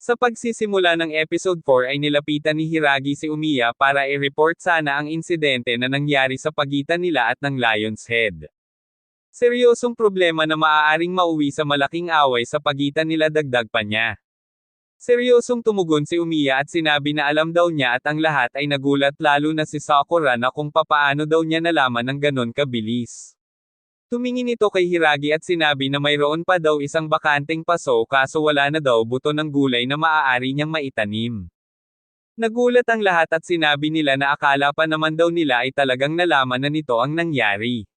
Sa pagsisimula ng episode 4 ay nilapitan ni Hiragi si Umiya para i-report sana ang insidente na nangyari sa pagitan nila at ng Lion's Head. Seryosong problema na maaaring mauwi sa malaking away sa pagitan nila, dagdag pa niya. Seryosong tumugon si Umiya at sinabi na alam daw niya at ang lahat ay nagulat, lalo na si Sakura, na kung papaano daw niya nalaman ng ganon kabilis. Tumingin ito kay Hiragi at sinabi na mayroon pa daw isang bakanteng paso, kaso wala na daw buto ng gulay na maaari niyang maitanim. Nagulat ang lahat at sinabi nila na akala pa naman daw nila ay talagang nalaman na nito ang nangyari.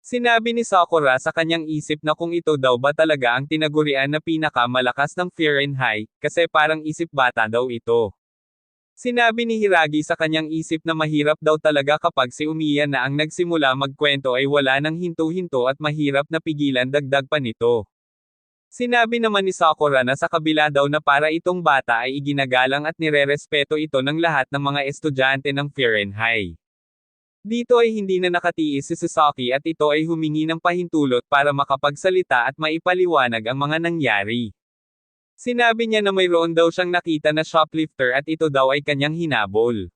Sinabi ni Sakura sa kanyang isip na kung ito daw ba talaga ang tinagurian na pinakamalakas ng Fahrenheit, kasi parang isip bata daw ito. Sinabi ni Hiragi sa kanyang isip na mahirap daw talaga kapag si Umiya na ang nagsimula magkwento ay wala nang hinto-hinto at mahirap na pigilan, dagdag pa nito. Sinabi naman ni Sakura na sa kabila daw na para itong bata ay iginagalang at nirerespeto ito ng lahat ng mga estudyante ng Fahrenheit. Dito ay hindi na nakatiis si Sasaki at ito ay humingi ng pahintulot para makapagsalita at maipaliwanag ang mga nangyari. Sinabi niya na mayroon daw siyang nakita na shoplifter at ito daw ay kanyang hinabol.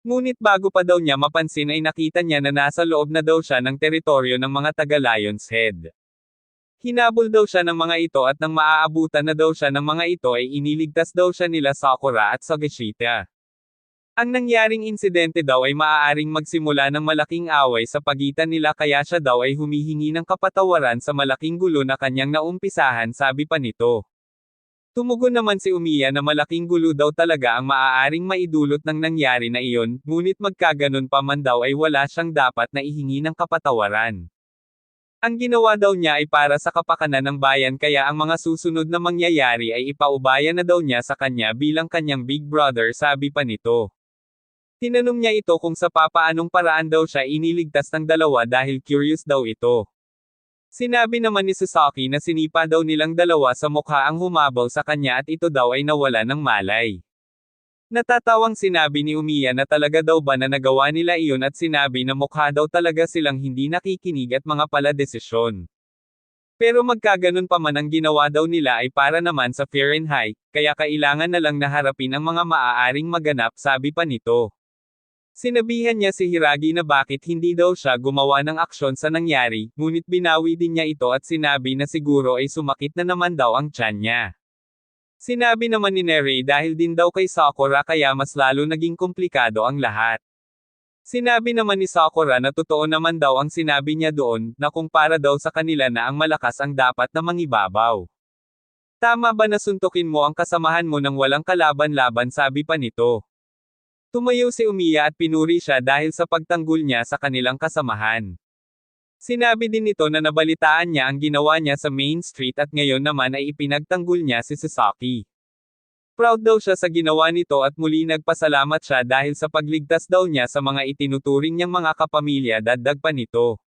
Ngunit bago pa daw niya mapansin ay nakita niya na nasa loob na daw siya ng teritoryo ng mga taga Lion's Head. Hinabol daw siya ng mga ito at nang maaabutan na daw siya ng mga ito ay iniligtas daw siya nila Sakura at Sagashita. Ang nangyaring insidente daw ay maaaring magsimula ng malaking away sa pagitan nila, kaya siya daw ay humihingi ng kapatawaran sa malaking gulo na kanyang naumpisahan, sabi pa nito. Tumugon naman si Umiya na malaking gulo daw talaga ang maaaring maidulot ng nangyari na iyon, ngunit magkaganon pa man daw ay wala siyang dapat na ihingi ng kapatawaran. Ang ginawa daw niya ay para sa kapakanan ng bayan, kaya ang mga susunod na mangyayari ay ipaubaya na daw niya sa kanya bilang kanyang big brother, sabi pa nito. Tinanong niya ito kung sa papaanong paraan daw siya iniligtas ng dalawa dahil curious daw ito. Sinabi naman ni Sasaki na sinipa daw nilang dalawa sa mukha ang humabol sa kanya at ito daw ay nawala ng malay. Natatawang sinabi ni Umiya na talaga daw ba na nagawa nila iyon at sinabi na mukha daw talaga silang hindi nakikinig at mga pala desisyon. Pero magkaganon pa man ang ginawa daw nila ay para naman sa Fahrenheit, kaya kailangan na lang naharapin ang mga maaaring maganap, sabi pa nito. Sinabihan niya si Hiragi na bakit hindi daw siya gumawa ng aksyon sa nangyari, ngunit binawi din niya ito at sinabi na siguro ay sumakit na naman daw ang tiyan niya. Sinabi naman ni Neri dahil din daw kay Sakura kaya mas lalo naging komplikado ang lahat. Sinabi naman ni Sakura na totoo naman daw ang sinabi niya doon, na kung para daw sa kanila na ang malakas ang dapat na mangibabaw. Tama ba na suntukin mo ang kasamahan mo nang walang kalaban-laban, sabi pa nito. Tumayo si Umiya at pinuri siya dahil sa pagtanggol niya sa kanilang kasamahan. Sinabi din nito na nabalitaan niya ang ginawa niya sa Main Street at ngayon naman ay ipinagtanggol niya si Sasaki. Proud daw siya sa ginawa nito at muli nagpasalamat siya dahil sa pagligtas daw niya sa mga itinuturing niyang mga kapamilya, dagdag pa nito.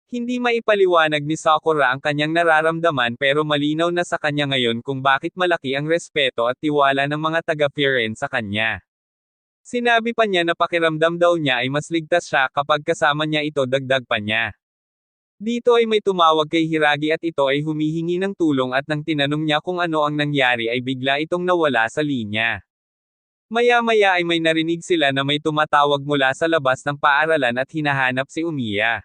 Hindi maipaliwanag ni Sakura ang kanyang nararamdaman pero malinaw na sa kanya ngayon kung bakit malaki ang respeto at tiwala ng mga taga-Firen sa kanya. Sinabi pa niya na pakiramdam daw niya ay mas ligtas siya kapag kasama niya ito, dagdag pa niya. Dito ay may tumawag kay Hiragi at ito ay humihingi ng tulong at nang tinanong niya kung ano ang nangyari ay bigla itong nawala sa linya. Maya-maya ay may narinig sila na may tumatawag mula sa labas ng paaralan at hinahanap si Umiya.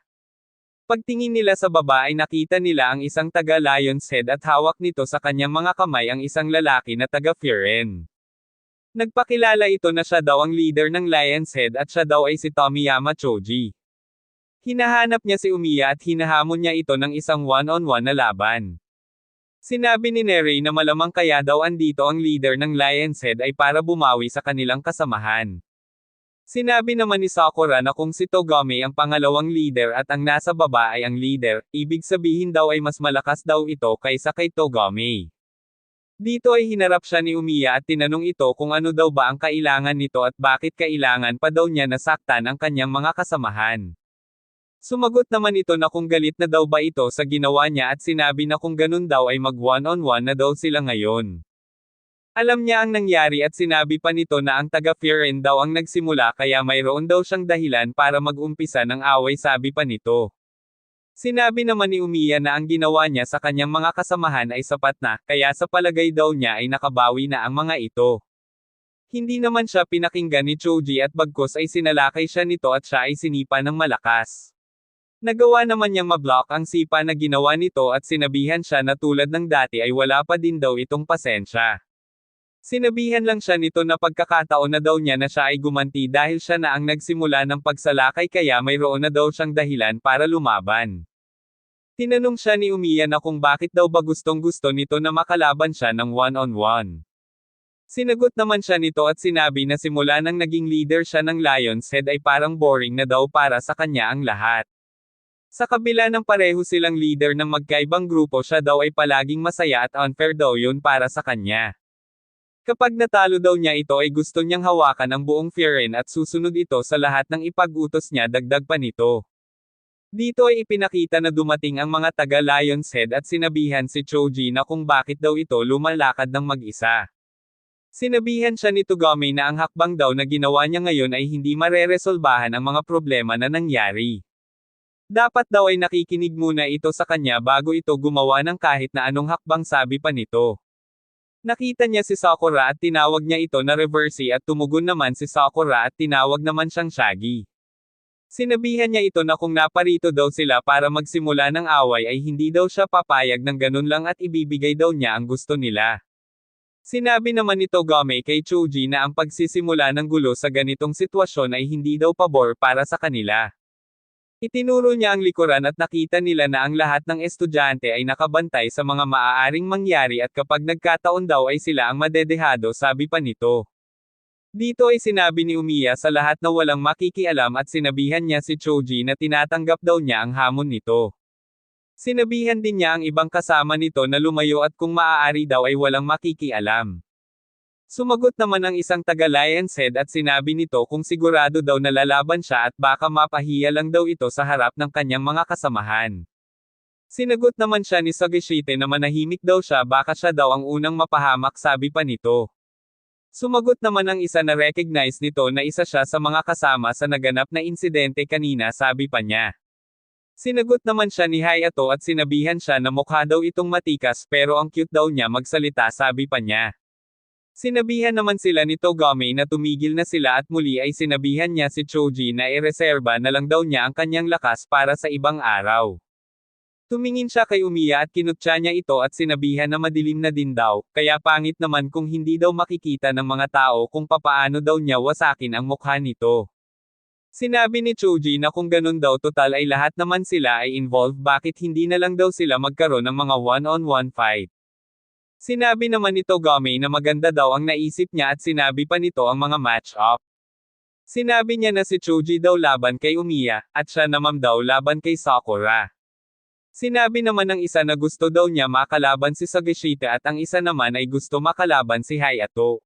Pagtingin nila sa baba ay nakita nila ang isang taga Lion's Head at hawak nito sa kanyang mga kamay ang isang lalaki na taga Firen. Nagpakilala ito na siya daw ang leader ng Lion's Head at siya daw ay si Tomiyama Choji. Hinahanap niya si Umiya at hinahamon niya ito ng isang one-on-one na laban. Sinabi ni Neri na malamang kaya daw andito ang leader ng Lion's Head ay para bumawi sa kanilang kasamahan. Sinabi naman ni Sakura na kung si Togame ang pangalawang leader at ang nasa baba ay ang leader, ibig sabihin daw ay mas malakas daw ito kaysa kay Togame. Dito ay hinarap siya ni Umiya at tinanong ito kung ano daw ba ang kailangan nito at bakit kailangan pa daw niya nasaktan ang kanyang mga kasamahan. Sumagot naman ito na kung galit na daw ba ito sa ginawa niya at sinabi na kung ganun daw ay mag one-on-one na daw sila ngayon. Alam niya ang nangyari at sinabi pa nito na ang taga-Firen daw ang nagsimula kaya mayroon daw siyang dahilan para mag-umpisa ng away, sabi pa nito. Sinabi naman ni Umiya na ang ginawa niya sa kanyang mga kasamahan ay sapat na, kaya sa palagay daw niya ay nakabawi na ang mga ito. Hindi naman siya pinakinggan ni Choji at bagkus ay sinalakay siya nito at siya ay sinipa ng malakas. Nagawa naman niyang mablock ang sipa na ginawa nito at sinabihan siya na tulad ng dati ay wala pa din daw itong pasensya. Sinabihan lang siya nito na pagkakataon na daw niya na siya ay gumanti dahil siya na ang nagsimula ng pagsalakay kaya mayroon na daw siyang dahilan para lumaban. Tinanong siya ni Umiya na kung bakit daw ba gustong-gusto nito na makalaban siya ng one-on-one. Sinagot naman siya nito at sinabi na simula nang naging leader siya ng Lion's Head ay parang boring na daw para sa kanya ang lahat. Sa kabila ng pareho silang leader ng magkaibang grupo siya daw ay palaging masaya at unfair daw yun para sa kanya. Kapag natalo daw niya ito ay gusto niyang hawakan ang buong Frieren at susunod ito sa lahat ng ipag-utos niya dagdag pa nito. Dito ay ipinakita na dumating ang mga taga Lion's Head at sinabihan si Choji na kung bakit daw ito lumalakad ng mag-isa. Sinabihan siya ni Togame na ang hakbang daw na ginawa niya ngayon ay hindi mareresolbahan ang mga problema na nangyari. Dapat daw ay nakikinig muna ito sa kanya bago ito gumawa ng kahit na anong hakbang sabi pa nito. Nakita niya si Sakura at tinawag niya ito na Reverse at tumugon naman si Sakura at tinawag naman siyang Shaggy. Sinabihan niya ito na kung naparito daw sila para magsimula ng away ay hindi daw siya papayag ng ganun lang at ibibigay daw niya ang gusto nila. Sinabi naman ni Togame kay Choji na ang pagsisimula ng gulo sa ganitong sitwasyon ay hindi daw pabor para sa kanila. Itinuro niya ang likuran at nakita nila na ang lahat ng estudyante ay nakabantay sa mga maaaring mangyari at kapag nagkataon daw ay sila ang madedehado sabi pa nito. Dito ay sinabi ni Umiya sa lahat na walang makikialam at sinabihan niya si Choji na tinatanggap daw niya ang hamon nito. Sinabihan din niya ang ibang kasama nito na lumayo at kung maaari daw ay walang makikialam. Sumagot naman ang isang taga Lion's Head at sinabi nito kung sigurado daw na lalaban siya at baka mapahiya lang daw ito sa harap ng kanyang mga kasamahan. Sinagot naman siya ni Sagashite na manahimik daw siya baka siya daw ang unang mapahamak sabi pa nito. Sumagot naman ang isa na recognize nito na isa siya sa mga kasama sa naganap na insidente kanina sabi pa niya. Sinagot naman siya ni Hayato at sinabihan siya na mukha daw itong matikas pero ang cute daw niya magsalita sabi pa niya. Sinabihan naman sila ni Togame na tumigil na sila at muli ay sinabihan niya si Choji na ireserba na lang daw niya ang kanyang lakas para sa ibang araw. Tumingin siya kay Umiya at kinutya niya ito at sinabihan na madilim na din daw, kaya pangit naman kung hindi daw makikita ng mga tao kung papaano daw niya wasakin ang mukha nito. Sinabi ni Choji na kung ganun daw total ay lahat naman sila ay involved bakit hindi na lang daw sila magkaroon ng mga one-on-one fight. Sinabi naman ni Togame na maganda daw ang naisip niya at sinabi pa nito ang mga match-up. Sinabi niya na si Choji daw laban kay Umiya, at siya naman daw laban kay Sakura. Sinabi naman ng isa na gusto daw niya makalaban si Sagashite at ang isa naman ay gusto makalaban si Hayato.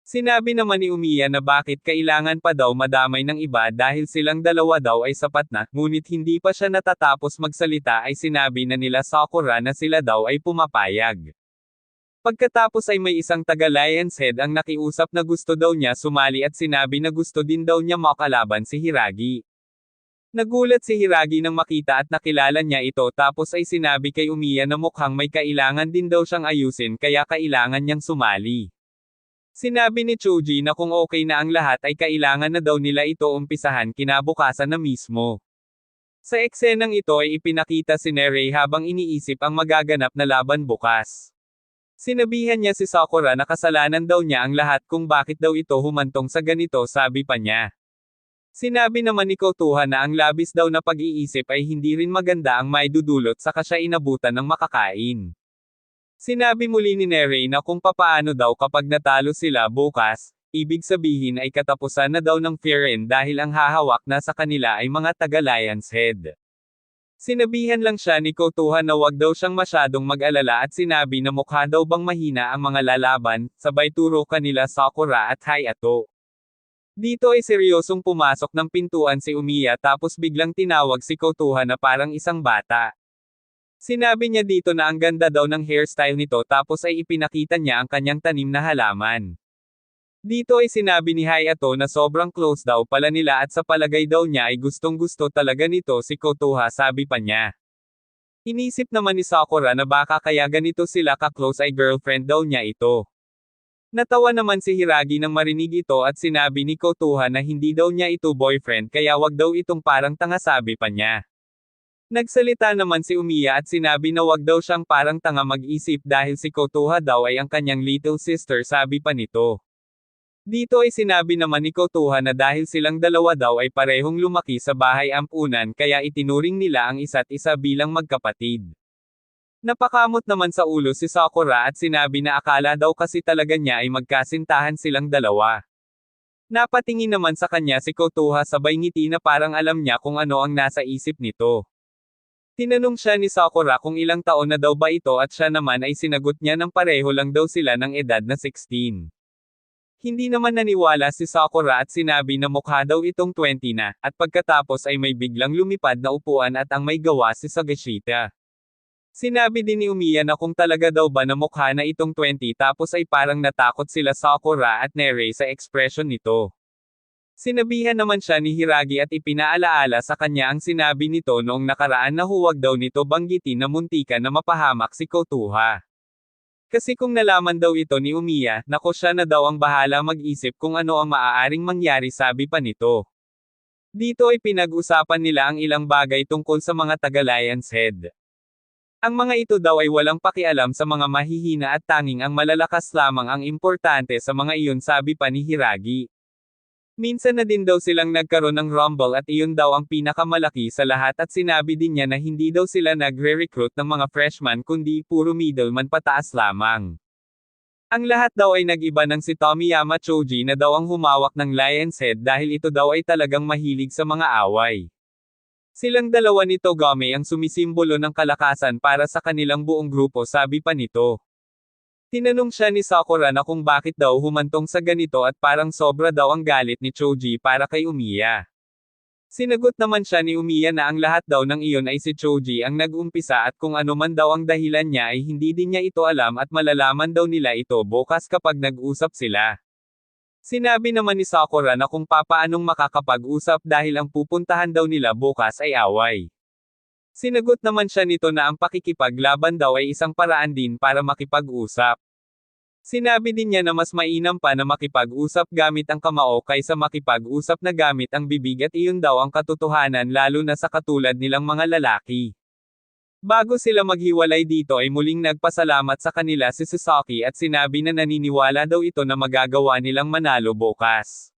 Sinabi naman ni Umiya na bakit kailangan pa daw madamay ng iba dahil silang dalawa daw ay sapat na, ngunit hindi pa siya natatapos magsalita ay sinabi na nila Sakura na sila daw ay pumapayag. Pagkatapos ay may isang taga Lion's Head ang nakiusap na gusto daw niya sumali at sinabi na gusto din daw niya makalaban si Hiragi. Nagulat si Hiragi nang makita at nakilala niya ito tapos ay sinabi kay Umiya na mukhang may kailangan din daw siyang ayusin kaya kailangan niyang sumali. Sinabi ni Choji na kung okay na ang lahat ay kailangan na daw nila ito umpisahan kinabukasan na mismo. Sa eksenang ito ay ipinakita si Nerei habang iniisip ang magaganap na laban bukas. Sinabihan niya si Sakura na kasalanan daw niya ang lahat kung bakit daw ito humantong sa ganito sabi pa niya. Sinabi naman ni Kotoha na ang labis daw na pag-iisip ay hindi rin maganda ang maidudulot saka siya inabutan ng makakain. Sinabi muli ni Nerei na kung papaano daw kapag natalo sila bukas, ibig sabihin ay katapusan na daw ng Frieren dahil ang hahawak na sa kanila ay mga taga Lion's Head. Sinabihan lang siya ni Kotoha na wag daw siyang masyadong mag-alala at sinabi na mukha daw bang mahina ang mga lalaban, sabay turo kanila Sakura at Hayato. Dito ay seryosong pumasok ng pintuan si Umiya tapos biglang tinawag si Kotoha na parang isang bata. Sinabi niya dito na ang ganda daw ng hairstyle nito tapos ay ipinakita niya ang kanyang tanim na halaman. Dito ay sinabi ni Hayato na sobrang close daw pala nila at sa palagay daw niya ay gustong-gusto talaga nito si Kotoha, sabi pa niya. Inisip naman ni Sakura na baka kaya ganito sila ka-close ay girlfriend daw niya ito. Natawa naman si Hiragi nang marinig ito at sinabi ni Kotoha na hindi daw niya ito boyfriend kaya wag daw itong parang tanga, sabi pa niya. Nagsalita naman si Umiya at sinabi na wag daw siyang parang tanga mag-isip dahil si Kotoha daw ay ang kanyang little sister, sabi pa nito. Dito ay sinabi naman ni Kotoha na dahil silang dalawa daw ay parehong lumaki sa bahay ampunan kaya itinuring nila ang isa't isa bilang magkapatid. Napakamot naman sa ulo si Sakura at sinabi na akala daw kasi talaga niya ay magkasintahan silang dalawa. Napatingin naman sa kanya si Kotoha sabay ngiti na parang alam niya kung ano ang nasa isip nito. Tinanong siya ni Sakura kung ilang taon na daw ba ito at siya naman ay sinagot niya ng pareho lang daw sila ng edad na 16. Hindi naman naniwala si Sakura at sinabi na mukha daw itong 20 na, at pagkatapos ay may biglang lumipad na upuan at ang may gawa si Sagashita. Sinabi din ni Umiya na kung talaga daw ba na mukha na itong 20 tapos ay parang natakot sila Sakura at Nere sa ekspresyon nito. Sinabihan naman siya ni Hiragi at ipinaalaala sa kanya ang sinabi nito noong nakaraan na huwag daw nito banggitin na muntikan na mapahamak si Kotoha. Kasi kung nalaman daw ito ni Umiya, nako siya na daw ang bahala mag-isip kung ano ang maaaring mangyari, sabi pa nito. Dito ay pinag-usapan nila ang ilang bagay tungkol sa mga taga-Lion's Head. Ang mga ito daw ay walang pakialam sa mga mahihina at tanging ang malalakas lamang ang importante sa mga iyon, sabi pa ni Hiragi. Minsan na din daw silang nagkaroon ng rumble at iyon daw ang pinakamalaki sa lahat at sinabi din niya na hindi daw sila nagre-recruit ng mga freshman kundi puro middleman pataas lamang. Ang lahat daw ay nag-iba ng si Tomiyama Choji na daw ang humawak ng Lion's Head dahil ito daw ay talagang mahilig sa mga away. Silang dalawa ni Togame ang sumisimbolo ng kalakasan para sa kanilang buong grupo, sabi pa nito. Tinanong siya ni Sakura na kung bakit daw humantong sa ganito at parang sobra daw ang galit ni Choji para kay Umiya. Sinagot naman siya ni Umiya na ang lahat daw ng iyon ay si Choji ang nag-umpisa at kung ano man daw ang dahilan niya ay hindi din niya ito alam at malalaman daw nila ito bukas kapag nag-usap sila. Sinabi naman ni Sakura na kung papaanong makakapag-usap dahil ang pupuntahan daw nila bukas ay away. Sinagot naman siya nito na ang pakikipaglaban daw ay isang paraan din para makipag-usap. Sinabi din niya na mas mainam pa na makipag-usap gamit ang kamao kaysa makipag-usap na gamit ang bibig at iyon daw ang katotohanan lalo na sa katulad nilang mga lalaki. Bago sila maghiwalay dito ay muling nagpasalamat sa kanila si Sasaki at sinabi na naniniwala daw ito na magagawa nilang manalo bukas.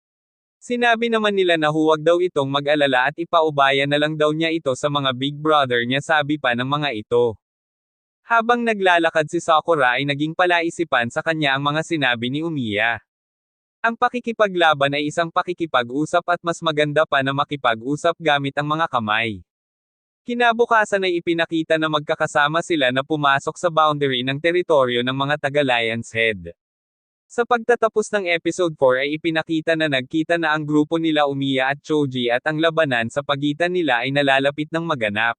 Sinabi naman nila na huwag daw itong mag-alala at ipaubaya na lang daw niya ito sa mga big brother niya, sabi pa ng mga ito. Habang naglalakad si Sakura ay naging palaisipan sa kanya ang mga sinabi ni Umiya. Ang pakikipaglaban ay isang pakikipag-usap at mas maganda pa na makipag-usap gamit ang mga kamay. Kinabukasan ay ipinakita na magkakasama sila na pumasok sa boundary ng teritoryo ng mga taga-Lion's Head. Sa pagtatapos ng episode 4 ay ipinakita na nagkita na ang grupo nila Umiya at Choji at ang labanan sa pagitan nila ay nalalapit ng maganap.